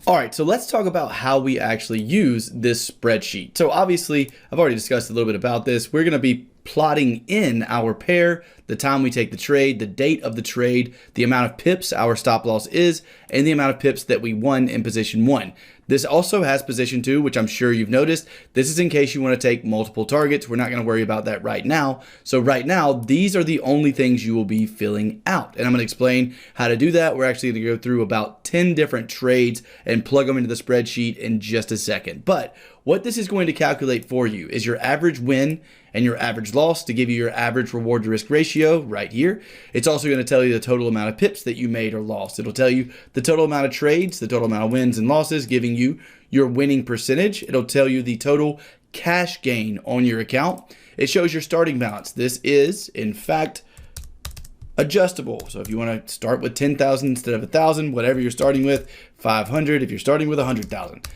All right, so let's talk about how we actually use this spreadsheet. So obviously, I've already discussed a little bit about this. We're going to be plotting in our pair, the time we take the trade, the date of the trade, the amount of pips our stop loss is, and the amount of pips that we won in position 1. This also has position 2, which I'm sure you've noticed. This is in case you want to take multiple targets. We're not going to worry about that right now. So right now, these are the only things you will be filling out. And I'm going to explain how to do that. We're actually going to go through about 10 different trades and plug them into the spreadsheet in just a second. But what this is going to calculate for you is your average win and your average loss to give you your average reward to risk ratio right here. It's also going to tell you the total amount of pips that you made or lost. It'll tell you the total amount of trades, the total amount of wins and losses, giving you your winning percentage. It'll tell you the total cash gain on your account. It shows your starting balance. This is, in fact, adjustable. So if you want to start with 10,000 instead of 1,000, whatever you're starting with, 500 if you're starting with 100,000.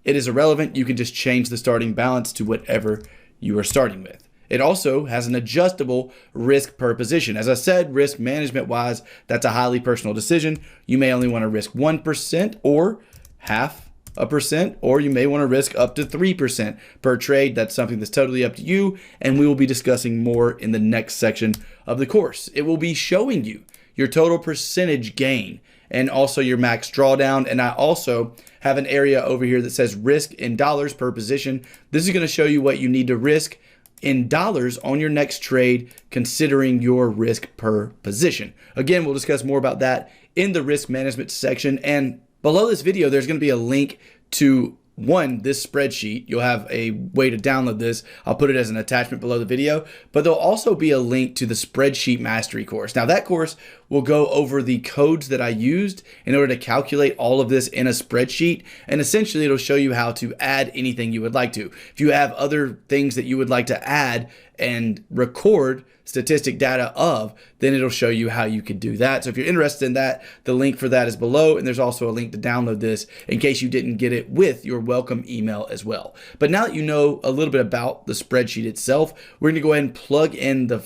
It is irrelevant. You can just change the starting balance to whatever you are starting with. It also has an adjustable risk per position. As I said, risk management wise, that's a highly personal decision. You may only want to risk 1% or 0.5%, or you may want to risk up to 3% per trade. That's something that's totally up to you, and we will be discussing more in the next section of the course. It will be showing you your total percentage gain and also your max drawdown. And I also have an area over here that says risk in dollars per position. This is going to show you what you need to risk in dollars on your next trade, considering your risk per position. Again, we'll discuss more about that in the risk management section. And below this video, there's going to be a link to this spreadsheet. You'll have a way to download this. I'll put it as an attachment below the video, but there'll also be a link to the spreadsheet mastery course. Now that course will go over the codes that I used in order to calculate all of this in a spreadsheet. And essentially it'll show you how to add anything you would like to. If you have other things that you would like to add and record statistic data of, then it'll show you how you could do that. So if you're interested in that, the link for that is below, and there's also a link to download this in case you didn't get it with your welcome email as well. But now that you know a little bit about the spreadsheet itself, we're gonna go ahead and plug in the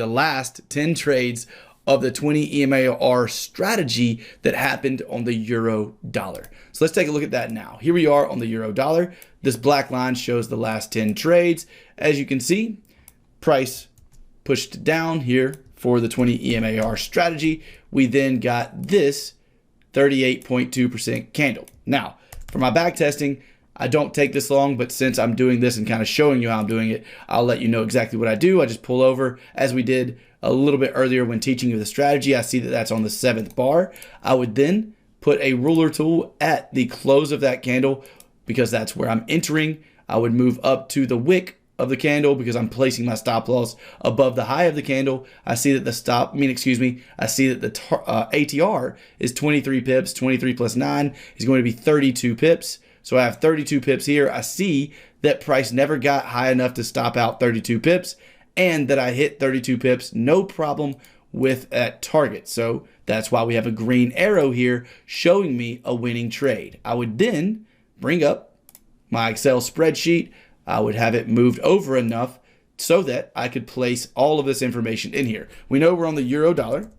last 10 trades of the 20 EMAR strategy that happened on the euro dollar. So let's take a look at that now. Here we are on the euro dollar. This black line shows the last 10 trades. As you can see, price pushed down here for the 20 EMAR strategy. We then got this 38.2% candle. Now, for my back testing, I don't take this long, but since I'm doing this and kind of showing you how I'm doing it, I'll let you know exactly what I do. I just pull over as we did a little bit earlier when teaching you the strategy. I see that that's on the 7th bar. I would then put a ruler tool at the close of that candle because that's where I'm entering. I would move up to the wick of the candle because I'm placing my stop loss above the high of the candle. I see that the ATR is 23 pips. 23 plus 9 is going to be 32 pips. So I have 32 pips here. I see that price never got high enough to stop out 32 pips and that I hit 32 pips, no problem with that target. So that's why we have a green arrow here showing me a winning trade. I would then bring up my Excel spreadsheet. I would have it moved over enough so that I could place all of this information in here. We know we're on the euro dollar.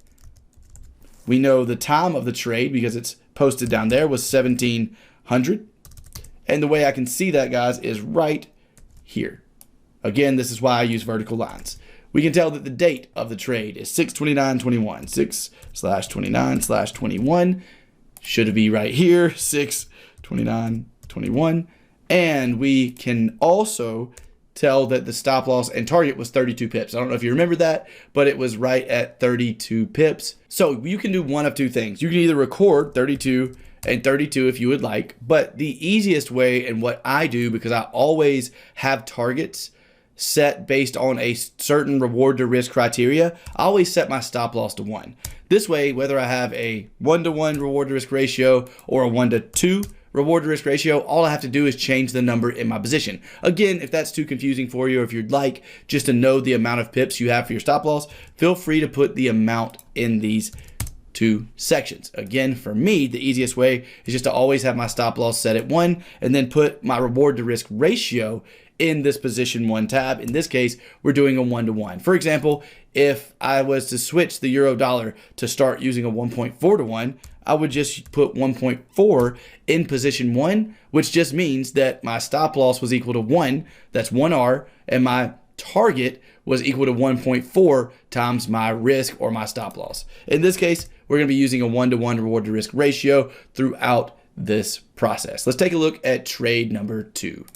We know the time of the trade because it's posted down there was 1700. And the way I can see that, guys, is right here. Again, this is why I use vertical lines. We can tell that the date of the trade is 6/29/21. 6/29/21 should be right here. 6/29/21. And we can also tell that the stop loss and target was 32 pips. I don't know if you remember that, but it was right at 32 pips. So you can do one of two things. You can either record 32 and 32 if you would like, but the easiest way, and what I do because I always have targets set based on a certain reward to risk criteria, I always set my stop loss to 1. This way, whether I have a 1-to-1 reward to risk ratio or a 1-to-2 reward to risk ratio, all I have to do is change the number in my position. Again, if that's too confusing for you, or if you'd like just to know the amount of pips you have for your stop loss, feel free to put the amount in these two sections. Again, for me, the easiest way is just to always have my stop loss set at 1 and then put my reward to risk ratio in this position 1 tab. In this case, we're doing a 1-to-1. For example, if I was to switch the euro dollar to start using a 1.4 to 1, I would just put 1.4 in position 1, which just means that my stop loss was equal to 1, that's 1R, and my target was equal to 1.4 times my risk or my stop loss. In this case, we're going to be using a 1-to-1 reward to risk ratio throughout this process. Let's take a look at trade number 2.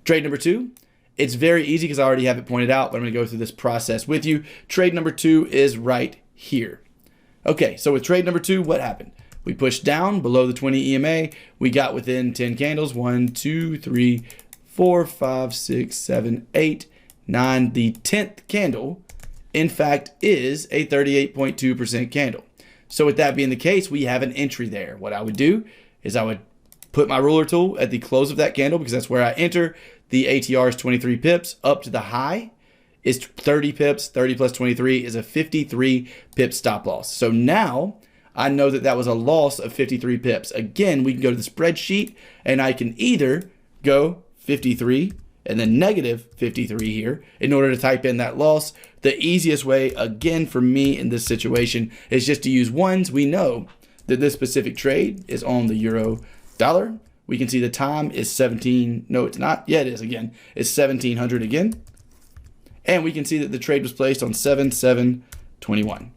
Trade number 2, it's very easy because I already have it pointed out, but I'm going to go through this process with you. Trade number 2 is right here. Okay, so with trade number 2, what happened? We pushed down below the 20 EMA. We got within 10 candles. 1, 2, 3, 4, 5, 6, 7, 8, 9. The 10th candle, in fact, is a 38.2% candle. So with that being the case, we have an entry there. What I would do is I would put my ruler tool at the close of that candle because that's where I enter. The ATR is 23 pips up to the high is 30 pips. 30 plus 23 is a 53 pip stop loss. So now I know that that was a loss of 53 pips. Again, we can go to the spreadsheet and I can either go 53 and then negative 53 here in order to type in that loss. The easiest way, again, for me in this situation is just to use ones. We know that this specific trade is on the euro dollar. We can see the time is 17. No, it's not. Yeah, it is again. It's 1700 again. And we can see that the trade was placed on 7/7/21.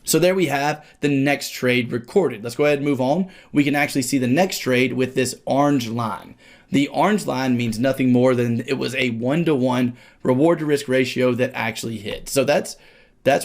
So there we have the next trade recorded. Let's go ahead and move on. We can actually see the next trade with this orange line. The orange line means nothing more than it was a 1-to-1 reward to risk ratio that actually hit. So that's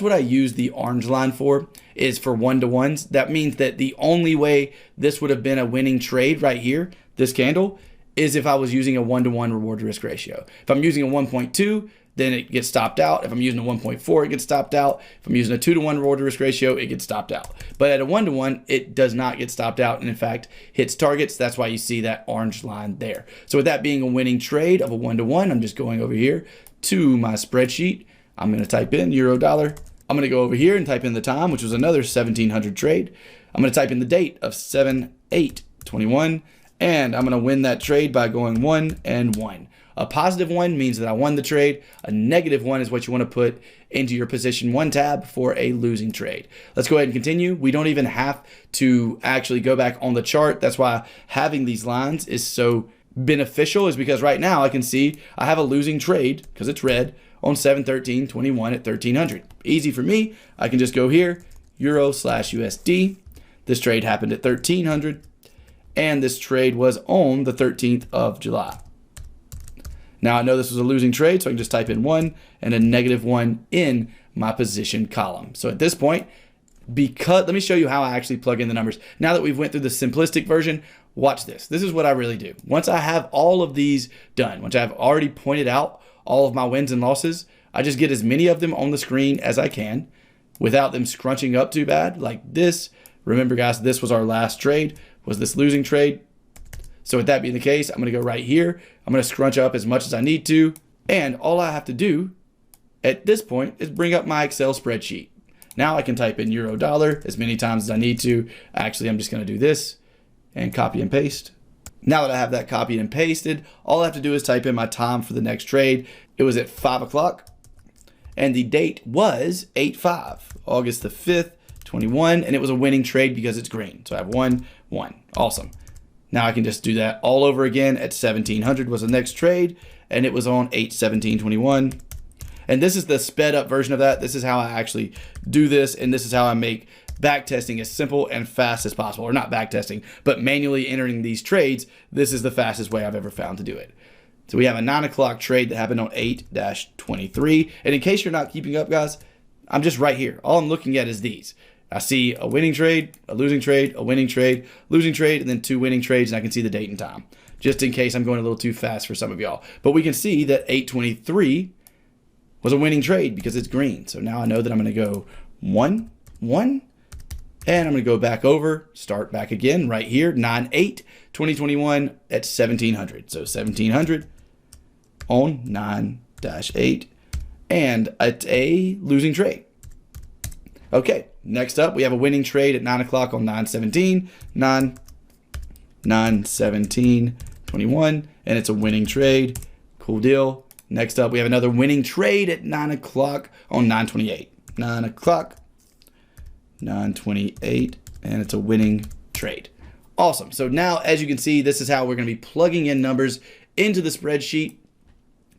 what I use the orange line for, is for 1-to-1s. That means that the only way this would have been a winning trade right here, this candle, is if I was using a 1-to-1 reward to risk ratio. If I'm using a 1.2, then it gets stopped out. If I'm using a 1.4, it gets stopped out. If I'm using a 2-to-1 reward to risk ratio, it gets stopped out. But at a 1-to-1, it does not get stopped out, and in fact, hits targets. That's why you see that orange line there. So with that being a winning trade of a 1-to-1, I'm just going over here to my spreadsheet. I'm going to type in euro dollar. I'm going to go over here and type in the time, which was another 1700 trade. I'm going to type in the date of 7/8/21, and I'm going to win that trade by going 1 and 1. A positive 1 means that I won the trade. A negative 1 is what you want to put into your position 1 tab for a losing trade. Let's go ahead and continue. We don't even have to actually go back on the chart. That's why having these lines is so beneficial, is because right now I can see I have a losing trade because it's red on 7/13/21 at 1300. Easy for me. I can just go here, Euro/USD. This trade happened at 1300, and this trade was on the 13th of July. Now I know this was a losing trade, so I can just type in 1 and a -1 in my position column. So at this point, let me show you how I actually plug in the numbers. Now that we've went through the simplistic version, watch this. This is what I really do. Once I have all of these done, once I've already pointed out all of my wins and losses, I just get as many of them on the screen as I can without them scrunching up too bad like this. Remember guys, this was our last trade, was this losing trade. So with that being the case, I'm going to go right here. I'm going to scrunch up as much as I need to. And all I have to do at this point is bring up my Excel spreadsheet. Now I can type in euro dollar as many times as I need to. Actually, I'm just going to do this and copy and paste. Now that I have that copied and pasted, all I have to do is type in my time for the next trade. It was at 5 o'clock and the date was 8/5, August the 5th, 21. And it was a winning trade because it's green. So I have 1, 1. Awesome. Now I can just do that all over again at 1700 was the next trade, and it was on 8/17/21. And this is the sped up version of that. This is how I actually do this, and this is how I make backtesting as simple and fast as possible. Or not backtesting, but manually entering these trades. This is the fastest way I've ever found to do it. So we have a 9 o'clock trade that happened on 8/23. And in case you're not keeping up, guys, I'm just right here. All I'm looking at is these. I see a winning trade, a losing trade, a winning trade, losing trade, and then 2 winning trades, and I can see the date and time, just in case I'm going a little too fast for some of y'all. But we can see that 8/23 was a winning trade because it's green. So now I know that I'm going to go 1, 1, and I'm going to go back over, start back again right here, 9/8/2021 at 1700. So 1700 on 9/8, and it's a losing trade. Okay, next up, we have a winning trade at 9 o'clock on 9/17/21, and it's a winning trade. Cool deal. Next up, we have another winning trade at 9 o'clock on 9/28. 9 o'clock, 9/28, and it's a winning trade. Awesome. So now, as you can see, this is how we're going to be plugging in numbers into the spreadsheet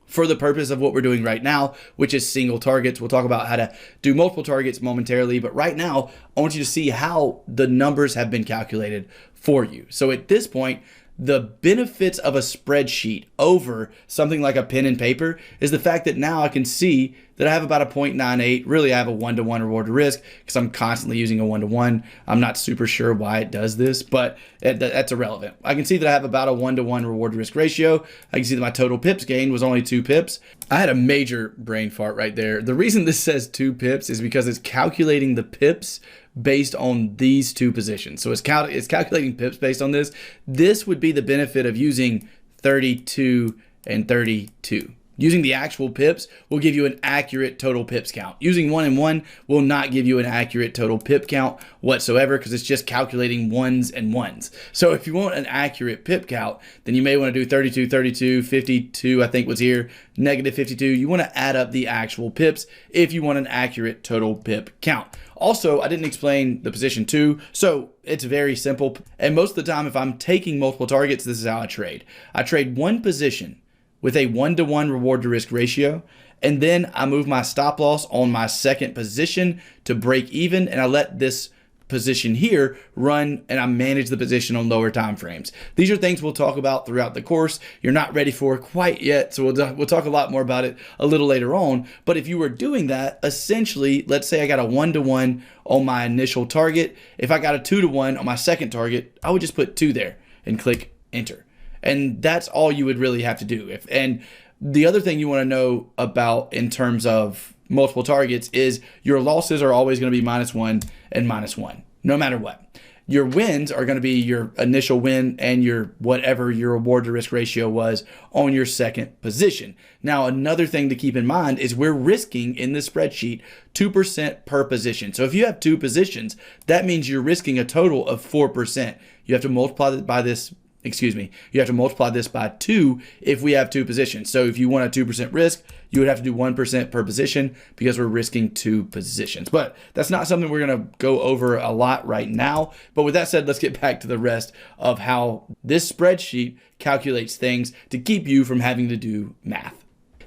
for the purpose of what we're doing right now, which is single targets. We'll talk about how to do multiple targets momentarily, but right now, I want you to see how the numbers have been calculated for you. So at this point, the benefits of a spreadsheet over something like a pen and paper is the fact that now I can see that I have about a 0.98. Really, I have a 1-to-1 reward to risk because I'm constantly using a 1-to-1. I'm not super sure why it does this, but that's irrelevant. I can see that I have about a 1-to-1 reward to risk ratio. I can see that my total pips gained was only 2 pips. I had a major brain fart right there. The reason this says 2 pips is because it's calculating the pips based on these two positions. So it's calculating pips based on this. This would be the benefit of using 32 and 32. Using the actual pips will give you an accurate total pips count. Using 1 and 1 will not give you an accurate total pip count whatsoever because it's just calculating ones and ones. So if you want an accurate pip count, then you may want to do 32, 32, 52, I think was here, negative 52. You want to add up the actual pips if you want an accurate total pip count. Also, I didn't explain the position 2, so it's very simple. And most of the time, if I'm taking multiple targets, this is how I trade. I trade one position with a 1-to-1 reward to risk ratio, and then I move my stop loss on my second position to break even, and I let this position here run, and I manage the position on lower time frames. These are things we'll talk about throughout the course. You're not ready for quite yet, so we'll talk a lot more about it a little later on. But if you were doing that, essentially, let's say I got a 1-to-1 on my initial target. If I got a 2-to-1 on my second target, I would just put 2 there and click enter. And that's all you would really have to do. And the other thing you want to know about in terms of multiple targets is your losses are always going to be -1 and -1, no matter what. Your wins are going to be your initial win and your whatever your reward to risk ratio was on your second position. Now, another thing to keep in mind is we're risking in this spreadsheet 2% per position. So if you have 2 positions, that means you're risking a total of 4%. You have to multiply by this. You have to multiply this by 2 if we have 2 positions. So if you want a 2% risk, you would have to do 1% per position because we're risking 2 positions. But that's not something we're going to go over a lot right now. But with that said, let's get back to the rest of how this spreadsheet calculates things to keep you from having to do math.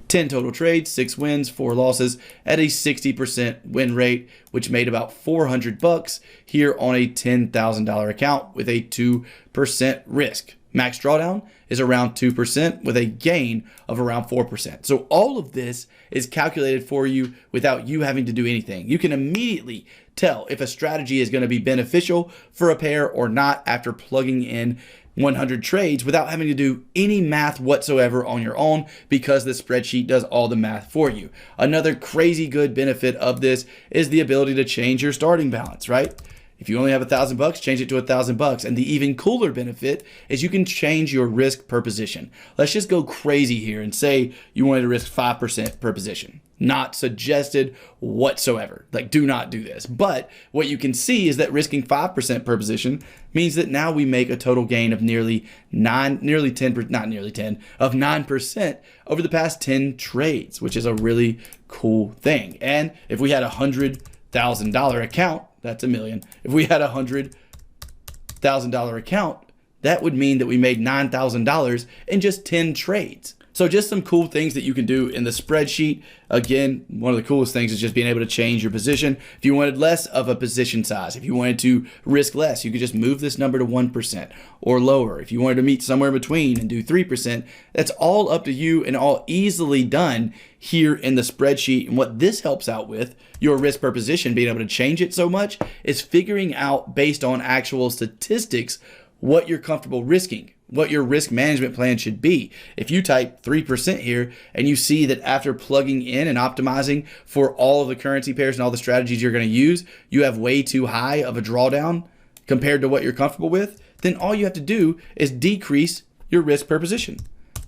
10 total trades, 6 wins, 4 losses at a 60% win rate, which made about $400 here on a $10,000 account with a 2% risk. Max drawdown is around 2% with a gain of around 4%. So all of this is calculated for you without you having to do anything. You can immediately tell if a strategy is going to be beneficial for a pair or not after plugging in 100 trades without having to do any math whatsoever on your own because the spreadsheet does all the math for you. Another crazy good benefit of this is the ability to change your starting balance, right? If you only have $1,000, change it to $1,000. And the even cooler benefit is you can change your risk per position. Let's just go crazy here and say you wanted to risk 5% per position. Not suggested whatsoever. Like, do not do this. But what you can see is that risking 5% per position means that now we make a total gain of nearly 9% over the past 10 trades, which is a really cool thing. And if we had a $100,000 account, that's $1 million. If we had a $100,000 account, that would mean that we made $9,000 in just 10 trades. So just some cool things that you can do in the spreadsheet. Again, one of the coolest things is just being able to change your position. If you wanted less of a position size, if you wanted to risk less, you could just move this number to 1% or lower. If you wanted to meet somewhere in between and do 3%, that's all up to you and all easily done here in the spreadsheet. And what this helps out with, your risk per position, being able to change it so much, is figuring out based on actual statistics what you're comfortable risking, what your risk management plan should be. If you type 3% here and you see that after plugging in and optimizing for all of the currency pairs and all the strategies you're going to use, you have way too high of a drawdown compared to what you're comfortable with, then all you have to do is decrease your risk per position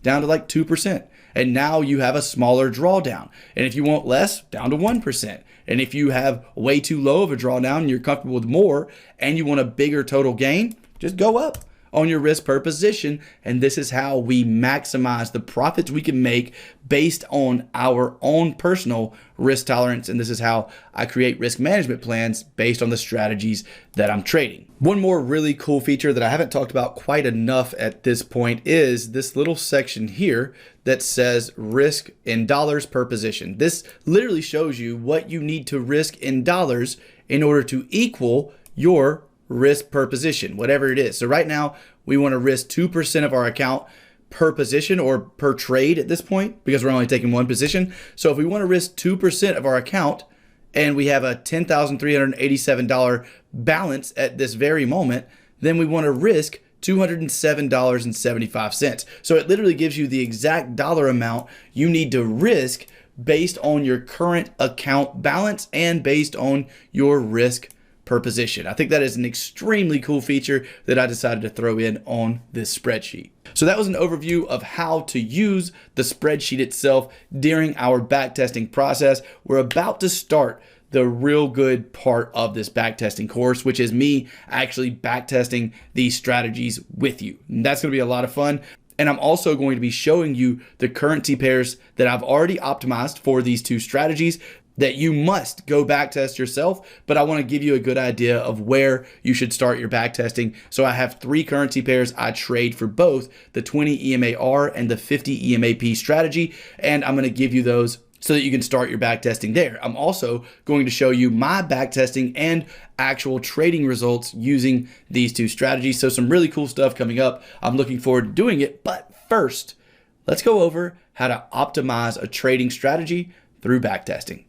down to like 2%. And now you have a smaller drawdown. And if you want less, down to 1%. And if you have way too low of a drawdown and you're comfortable with more and you want a bigger total gain, just go up. on your risk per position. And this is how we maximize the profits we can make based on our own personal risk tolerance. And this is how I create risk management plans based on the strategies that I'm trading. One more really cool feature that I haven't talked about quite enough at this point is this little section here that says risk in dollars per position. This literally shows you what you need to risk in dollars in order to equal your risk per position, whatever it is. So right now we want to risk 2% of our account per position or per trade at this point because we're only taking one position. So if we want to risk 2% of our account and we have a $10,387 balance at this very moment, then we want to risk $207.75. So it literally gives you the exact dollar amount you need to risk based on your current account balance and based on your risk per position. I think that is an extremely cool feature that I decided to throw in on this spreadsheet. So that was an overview of how to use the spreadsheet itself during our backtesting process. We're about to start the real good part of this backtesting course, which is me actually backtesting these strategies with you. And that's going to be a lot of fun. And I'm also going to be showing you the currency pairs that I've already optimized for these two strategies that you must go backtest yourself, but I want to give you a good idea of where you should start your backtesting. So I have 3 currency pairs I trade for both the 20 EMA-R and the 50 EMA-P strategy, and I'm going to give you those so that you can start your backtesting there. I'm also going to show you my backtesting and actual trading results using these two strategies. So some really cool stuff coming up. I'm looking forward to doing it, but first, let's go over how to optimize a trading strategy through backtesting.